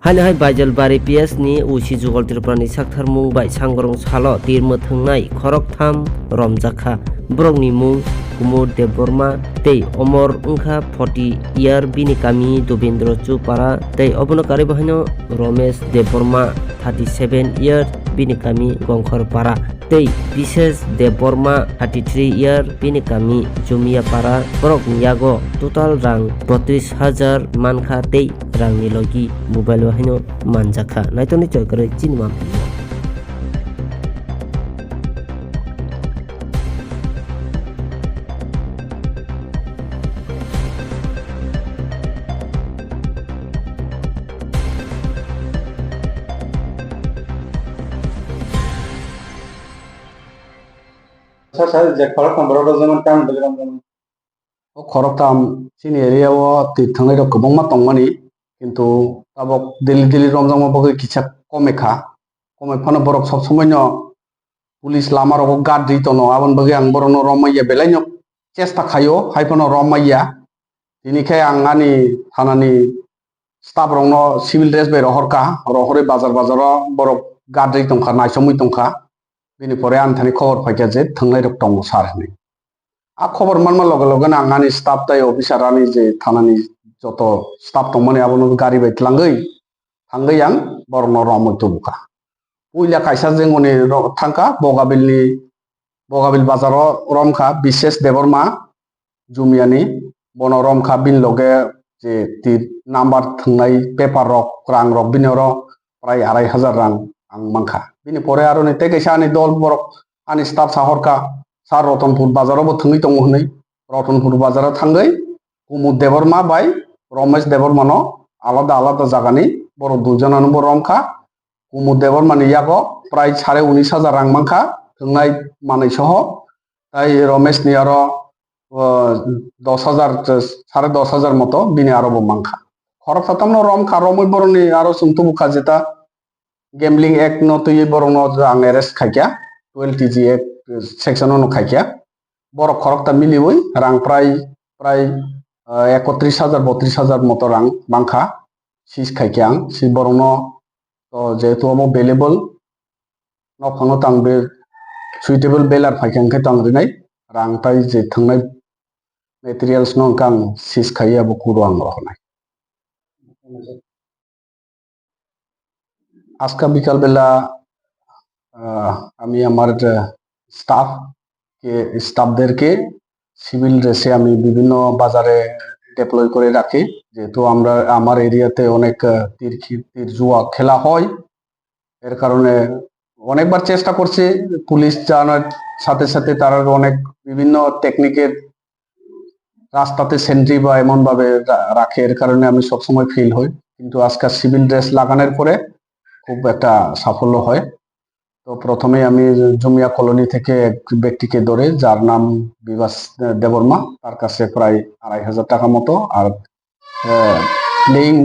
Hai Bajalbari PS ni usi jugal tirprani sakthar mung bai sangrong salo tirma thungnai khorok tham romjakha borok ni mung Kumur Deborma tei Omor ungkha 40 year bini kami Dobindro Chupara tei obono kari bahino Romesh Deborma 37 year bini kami Gongkhor Para tei Bishesh Deborma 33 year bini kami Jumia Para borok yago total rang 32,000 mankha tei rang ni logi mobile bahino manjakha naitoni chokre chinma যে খরকতাম বড় যেমন কেমন দিলাম যেমন খরকতাম চিনি এরিয়াও তীর্থংলাই গোबां tongmani কিন্তু tabok dili romjangma bagui kisa kome phano borok sob somoi no police lama rok guard di tono abon bagui ang borono romaiya belaino chesta khayo haifano romaiya tinikai ang ani thanani staff rok no civil dress bai rohorka rohore bazar borok guard di tongkha naisomui tongkha bini pore an thani khobor paikha je thanglai rok tongo sar hini a khobor manma loge loge na angani staff tai officer ani je thanani joto staff tongmani abono gari bai tlangoi thangai ang borono romoi tubuka puila kaisa jengoni thangka bogabil bazaro romkha Bishesh Deborma Jumiani bono romkha bin loge je tir number thangnai paper rok rang rok binoro prai 2,500 rang ang mangkha bini pore aro ni tekaisa ani dol borok ani staff sahorka sar Ratanpur bazaro bo thungui tongo hnei Ratanpur bazaro thangai Kumur Deborma bai Romesh Deborma no alada jagani boro dujonano bo romkha Kumur Deborma ni yago prai 19,500 rang mangkha thungnai manai soho tai Romesh ni aro 10,000 10,500 moto bini aro bo mangkha khorok satamno romkha romoi boroni aro sungtubuka jeta gambling act no tui borong no ang arrest khaikya 12 TG act section no khaikya borok khorokta miliwoi rang prai 31,000 32,000 moto rang mangkha sis khaikya ang si borong no to jehetu amo available no phono tang be suitable bailar phaikya khe tang rinai rang tai je thangnai materials no kang sis khaiya bo kuro ang rohnai আজকে বিকালবেলা আমি আমার স্টাফদেরকে civil ড্রেসে আমি বিভিন্ন বাজারে deploy করে রাখি যেহেতু আমার এরিয়াতে অনেক তীর জুয়া খেলা হয় এর কারণে অনেকবার চেষ্টা করছি পুলিশ জানার সাথে সাথে তারা অনেক বিভিন্ন টেকনিকের রাস্তাতে সেন্ট্রি বা এমন ভাবে রাখে এর কারণে আমি সবসময় ফিল হই কিন্তু আজকে সিভিল ড্রেস লাগানোর পরে খুব একটা সাফল্য হয় তো প্রথমে আমি জুমিয়া কলোনি থেকে এক ব্যক্তিকে ধরে যার নাম বিভাস দেববর্মা তার কাছে প্রায় 2,500 টাকা মতো আর প্লেইং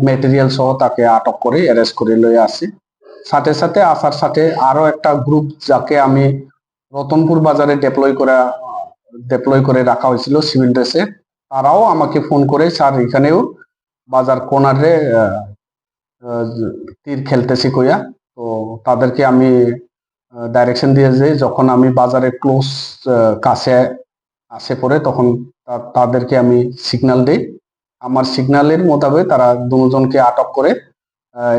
ম্যাটেরিয়াল সহ তাকে আটক করে অ্যারেস্ট করে লয়ে আসি সাথে সাথে আসার সাথে আরো একটা গ্রুপ যাকে আমি রতনপুর বাজারে ডিপ্লয় করে রাখা হয়েছিল সিভিল ড্রেসে তারাও আমাকে ফোন করে স্যার এখানেও বাজার কোনারে তীর খেলতেছি কইয়া তো তাদেরকে আমি ডাইরেকশন দিয়ে যে যখন আমি বাজারে ক্লোজ কাছে আসে পড়ে তখন তাদেরকে আমি সিগন্যাল দিই আমার সিগন্যালের মোতাবেক তারা দুজনকে আটক করে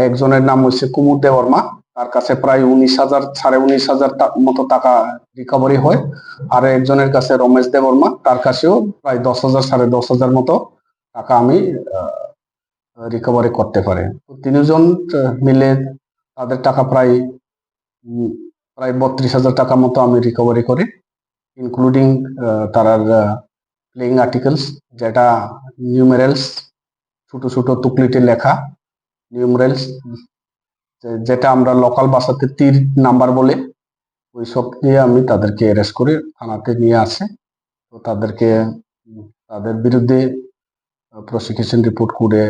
একজনের নাম হচ্ছে কুমুর দেববর্মা তার কাছে প্রায় 19,000 19,500 মতো টাকা রিকভারি হয় আর একজনের কাছে রমেশ দেববর্মা তার কাছেও প্রায় 10,000 10,500 মতো টাকা আমি রিকভারি করতে পারে তিনজন মিলে তাদের টাকা প্রায় 32,000 টাকা মতো আমি রিকভারি করি ইনক্লুডিং তার প্লেইং আর্টিকেলস যেটা নিউমেরালস ছোট ছোট তুকলিতে লেখা নিউমেরালস যেটা আমরা লোকাল ভাষাতে তীর নাম্বার বলে ওই সব দিয়ে আমি তাদেরকে অ্যারেস্ট করে থানাতে নিয়ে আসি তো তাদের বিরুদ্ধে প্রসিকিউশন রিপোর্ট করে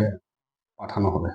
পাঠানো হবে।